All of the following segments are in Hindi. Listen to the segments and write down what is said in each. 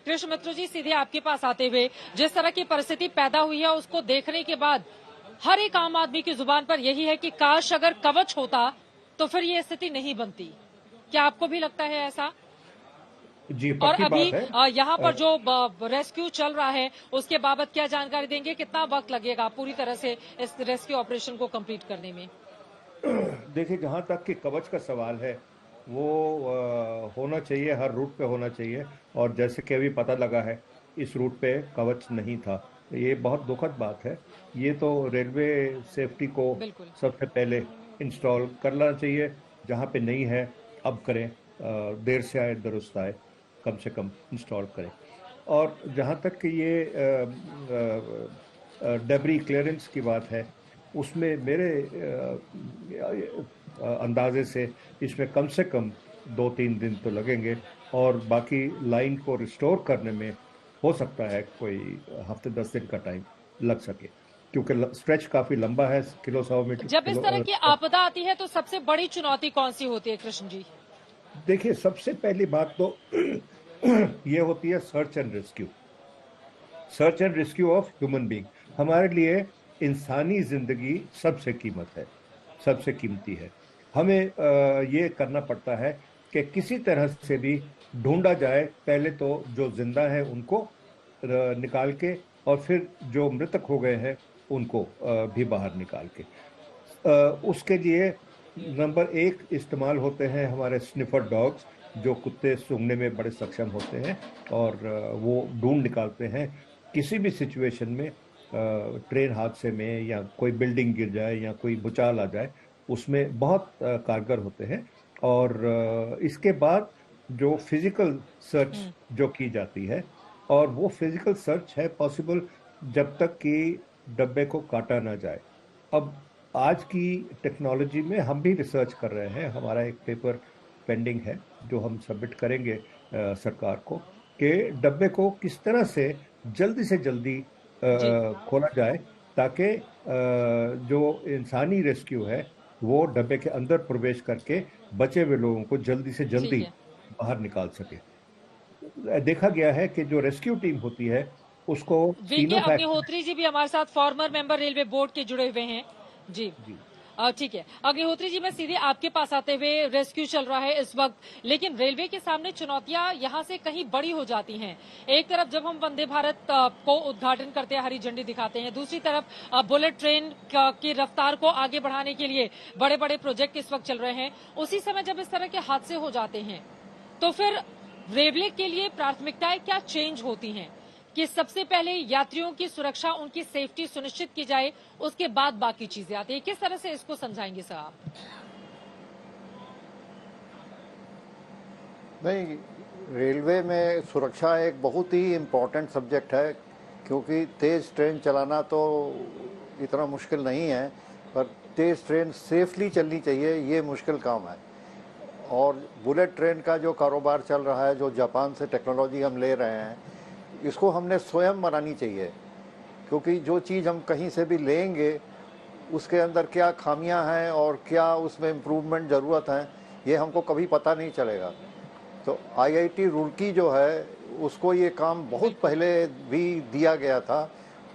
कृष्ण मित्र जी, सीधे आपके पास आते हुए, जिस तरह की परिस्थिति पैदा हुई है उसको देखने के बाद हर एक आम आदमी की जुबान पर यही है कि काश अगर कवच होता तो फिर ये स्थिति नहीं बनती। क्या आपको भी लगता है ऐसा? जी, और पक्की अभी बात है। यहाँ पर जो रेस्क्यू चल रहा है उसके बाबत क्या जानकारी देंगे? कितना वक्त लगेगा पूरी तरह से इस रेस्क्यू ऑपरेशन को कंप्लीट करने में? देखिए, जहाँ तक कि कवच का सवाल है, वो होना चाहिए, हर रूट पे होना चाहिए। और जैसे कि अभी पता लगा है, इस रूट पे कवच नहीं था। ये बहुत दुखद बात है। ये तो रेलवे सेफ्टी को बिल्कुल। सबसे पहले इंस्टॉल करना चाहिए। जहाँ पे नहीं है, अब करें। देर से आए दुरुस्त आए, कम से कम इंस्टॉल करें। और जहाँ तक कि ये डेब्री क्लियरेंस की बात है, उसमें मेरे अंदाजे से इसमें कम से कम 2-3 दिन तो लगेंगे। और बाकी लाइन को रिस्टोर करने में हो सकता है कोई हफ्ते 10 दिन का टाइम लग सके, क्योंकि स्ट्रेच काफी लंबा है, जब इस तरह की आपदा आती है तो सबसे बड़ी चुनौती कौन सी होती है कृष्ण जी? देखिए, सबसे पहली बात तो ये होती है search and rescue. Search and rescue of human being. हमारे लिए इंसानी जिंदगी सबसे कीमत है, सबसे कीमती है। हमें ये करना पड़ता है कि किसी तरह से भी ढूंढा जाए, पहले तो जो जिंदा है उनको निकाल के, और फिर जो मृतक हो गए हैं उनको भी बाहर निकाल के। उसके लिए नंबर एक इस्तेमाल होते हैं हमारे स्निफर डॉग्स, जो कुत्ते सूंघने में बड़े सक्षम होते हैं। और वो ढूंढ निकालते हैं किसी भी सिचुएशन में। ट्रेन हादसे में, या कोई बिल्डिंग गिर जाए, या कोई भूचाल आ जाए, उसमें बहुत कारगर होते हैं। और इसके बाद जो फिजिकल सर्च जो की जाती है, और वो फिजिकल सर्च है पॉसिबल जब तक कि डब्बे को काटा ना जाए। अब आज की टेक्नोलॉजी में हम भी रिसर्च कर रहे हैं। हमारा एक पेपर पेंडिंग है जो हम सबमिट करेंगे सरकार को, कि डब्बे को किस तरह से जल्दी जी। खोला जाए, ताकि जो इंसानी रेस्क्यू है वो डब्बे के अंदर प्रवेश करके बचे हुए लोगों को जल्दी से ठीक जल्दी है। बाहर निकाल सके। देखा गया है कि जो रेस्क्यू टीम होती है उसको वीके तीनों फैक्टर। अग्निहोत्री जी भी हमारे साथ फॉर्मर मेंबर रेलवे बोर्ड के जुड़े हुए हैं। जी। जी। ठीक है अग्निहोत्री जी, मैं सीधे आपके पास आते हुए, रेस्क्यू चल रहा है इस वक्त, लेकिन रेलवे के सामने चुनौतियां यहां से कहीं बड़ी हो जाती हैं। एक तरफ जब हम वंदे भारत को उद्घाटन करते हैं, हरी झंडी दिखाते हैं, दूसरी तरफ बुलेट ट्रेन की रफ्तार को आगे बढ़ाने के लिए बड़े बड़े प्रोजेक्ट इस वक्त चल रहे हैं। उसी समय जब इस तरह के हादसे हो जाते हैं तो फिर रेलवे के लिए प्राथमिकताएं क्या चेंज होती हैं कि सबसे पहले यात्रियों की सुरक्षा, उनकी सेफ्टी सुनिश्चित की जाए, उसके बाद बाकी चीजें आती है? किस तरह से इसको समझाएंगे सर आप? नहीं, रेलवे में सुरक्षा एक बहुत ही इम्पोर्टेंट सब्जेक्ट है, क्योंकि तेज़ ट्रेन चलाना तो इतना मुश्किल नहीं है, पर तेज़ ट्रेन सेफली चलनी चाहिए, ये मुश्किल काम है। और बुलेट ट्रेन का जो कारोबार चल रहा है, जो जापान से टेक्नोलॉजी हम ले रहे हैं, इसको हमने स्वयं बनानी चाहिए, क्योंकि जो चीज़ हम कहीं से भी लेंगे उसके अंदर क्या खामियां हैं और क्या उसमें इम्प्रूवमेंट ज़रूरत है, ये हमको कभी पता नहीं चलेगा। तो आईआईटी रुड़की जो है उसको ये काम बहुत पहले भी दिया गया था,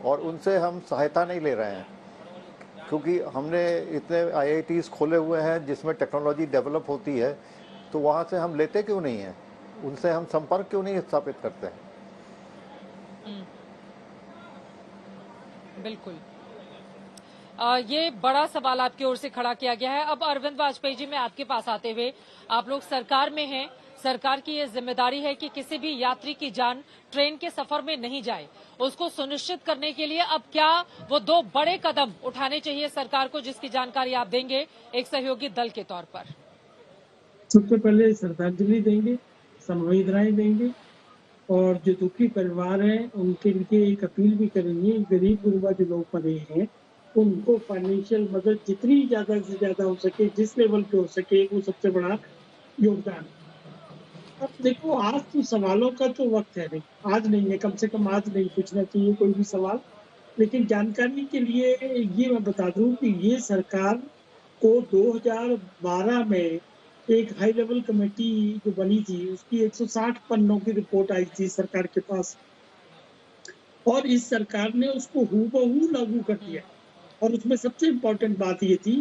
और उनसे हम सहायता नहीं ले रहे हैं, क्योंकि हमने इतने आईआईटीज़ खोले हुए हैं जिसमें टेक्नोलॉजी डेवलप होती है, तो वहाँ से हम लेते क्यों नहीं हैं, उनसे हम संपर्क क्यों नहीं स्थापित करते हैं। बिल्कुल। ये बड़ा सवाल आपकी ओर से खड़ा किया गया है। अब अरविंद वाजपेयी जी, मैं आपके पास आते हुए, आप लोग सरकार में हैं, सरकार की ये जिम्मेदारी है कि किसी भी यात्री की जान ट्रेन के सफर में नहीं जाए, उसको सुनिश्चित करने के लिए अब क्या वो दो बड़े कदम उठाने चाहिए सरकार को, जिसकी जानकारी आप देंगे एक सहयोगी दल के तौर पर? सबसे पहले श्रद्धांजलि देंगे, संवेदनाएं देंगे, और जो दुखी परिवार हैं उनके लिए एक अपील भी करेंगे। गरीब गुरबा जो लोग पड़े हैं उनको फाइनेंशियल मदद जितनी ज्यादा से ज्यादा हो सके, जिस लेवल पे हो सके, वो सबसे बड़ा योगदान। अब देखो, आज तो सवालों का तो वक्त है नहीं, आज नहीं है, कम से कम आज नहीं पूछना चाहिए कोई भी सवाल। लेकिन जानकारी के लिए ये मैं बता दूं कि ये सरकार को 2012 में एक हाई लेवल कमेटी जो बनी थी उसकी 160 पन्नों की रिपोर्ट आई थी सरकार के पास, और इस सरकार ने उसको हूबहू लागू कर दिया। और उसमें सबसे इम्पोर्टेंट बात ये थी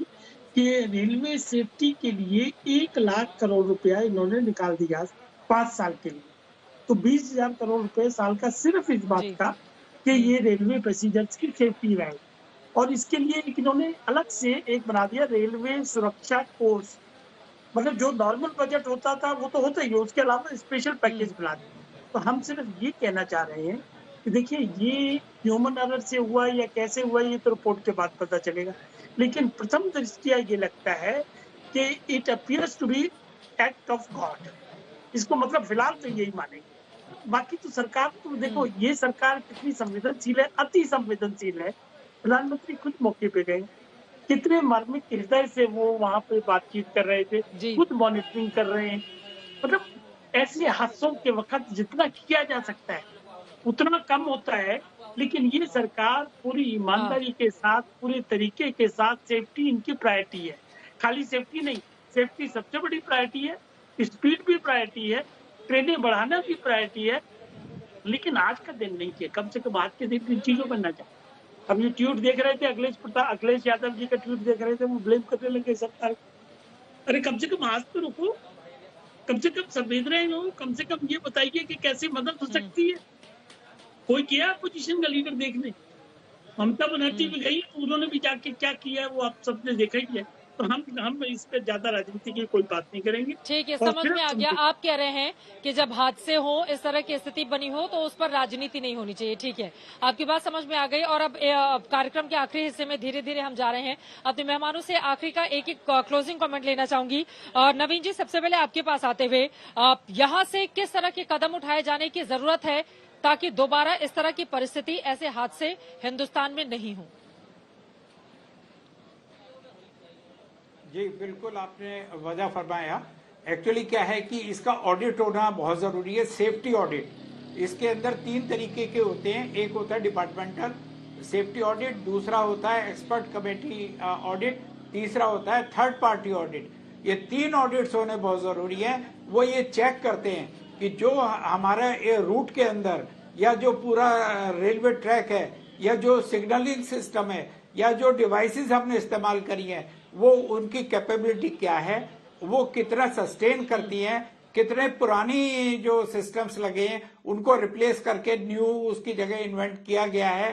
कि रेलवे सेफ्टी के लिए 1 लाख करोड़ रुपया इन्होंने निकाल दिया 5 साल के लिए। तो 20,000 करोड़ रुपए साल का सिर्फ इस बात जी। का कि ये रेलवे पैसेंजर्स की सेफ्टी रहे। और इसके लिए एक इन्होंने अलग से एक बना दिया रेलवे सुरक्षा कोर्स, मतलब जो नॉर्मल बजट होता था वो तो होता ही है, उसके अलावा स्पेशल पैकेज बना दिया। तो हम सिर्फ ये कहना चाह रहे हैं कि देखिए ये ह्यूमन एरर से हुआ या कैसे हुआ ये तो रिपोर्ट के बाद पता चलेगा, लेकिन प्रथम दृष्टया ये लगता है कि it appears to be act of God. इसको मतलब फिलहाल तो यही मानेंगे। बाकी तो सरकार तो देखो ये सरकार कितनी संवेदनशील है, अति संवेदनशील है। प्रधानमंत्री खुद मौके पे गए, कितने मार्मिक हृदय से वो वहां पे बातचीत कर रहे थे, जी। खुद मॉनिटरिंग कर रहे हैं। मतलब ऐसे हादसों के वक्त जितना किया जा सकता है उतना कम होता है, लेकिन ये सरकार पूरी ईमानदारी के साथ, पूरे तरीके के साथ, सेफ्टी इनकी प्रायोरिटी है। खाली सेफ्टी नहीं, सेफ्टी सबसे बड़ी प्रायोरिटी है, स्पीड भी प्रायोरिटी है, ट्रेनें बढ़ाना भी प्रायोरिटी है। लेकिन आज का दिन नहीं है, कम से कम आज के दिन इन चीजों पर न जाए। अब ये ट्वीट देख रहे थे, अखिलेश यादव जी का ट्वीट देख रहे थे, वो ब्लेम करने लगे सरकार। अरे कम से कम आज तो रुको, कम से कम संवेदनाएं हो, कम से कम ये बताइए कि कैसे मदद हो सकती है। कोई गया अपोजिशन का लीडर देखने, ममता बनर्जी भी गई, उन्होंने भी जाके क्या किया है वो आप सबने देखा ही है। तो हम इस पे ज्यादा राजनीति की कोई बात नहीं करेंगे। ठीक है, और समझ सिर्फ में आ गया। आप कह रहे हैं कि जब हादसे हो, इस तरह की स्थिति बनी हो, तो उस पर राजनीति नहीं होनी चाहिए। ठीक है, आपकी बात समझ में आ गई। और अब कार्यक्रम के आखिरी हिस्से में धीरे धीरे हम जा रहे हैं। अपने मेहमानों से आखिरी का एक एक क्लोजिंग कमेंट लेना चाहूंगी। नवीन जी, सबसे पहले आपके पास आते हुए, यहाँ से किस तरह के कदम उठाए जाने की जरूरत है ताकि दोबारा इस तरह की परिस्थिति, ऐसे हादसे हिंदुस्तान में नहीं हो? जी बिल्कुल, आपने वजह फरमाया। एक्चुअली क्या है कि इसका ऑडिट होना बहुत ज़रूरी है, सेफ्टी ऑडिट। इसके अंदर 3 तरीके के होते हैं। एक होता है डिपार्टमेंटल सेफ्टी ऑडिट, दूसरा होता है एक्सपर्ट कमेटी ऑडिट, तीसरा होता है थर्ड पार्टी ऑडिट। ये 3 ऑडिट्स होने बहुत ज़रूरी है। वो ये चेक करते हैं कि जो हमारा ये रूट के अंदर या जो पूरा रेलवे ट्रैक है या जो सिग्नलिंग सिस्टम है या जो डिवाइसेस हमने इस्तेमाल करी हैं वो उनकी कैपेबिलिटी क्या है, वो कितना सस्टेन करती हैं, कितने पुरानी जो सिस्टम्स लगे हैं उनको रिप्लेस करके न्यू उसकी जगह इन्वेंट किया गया है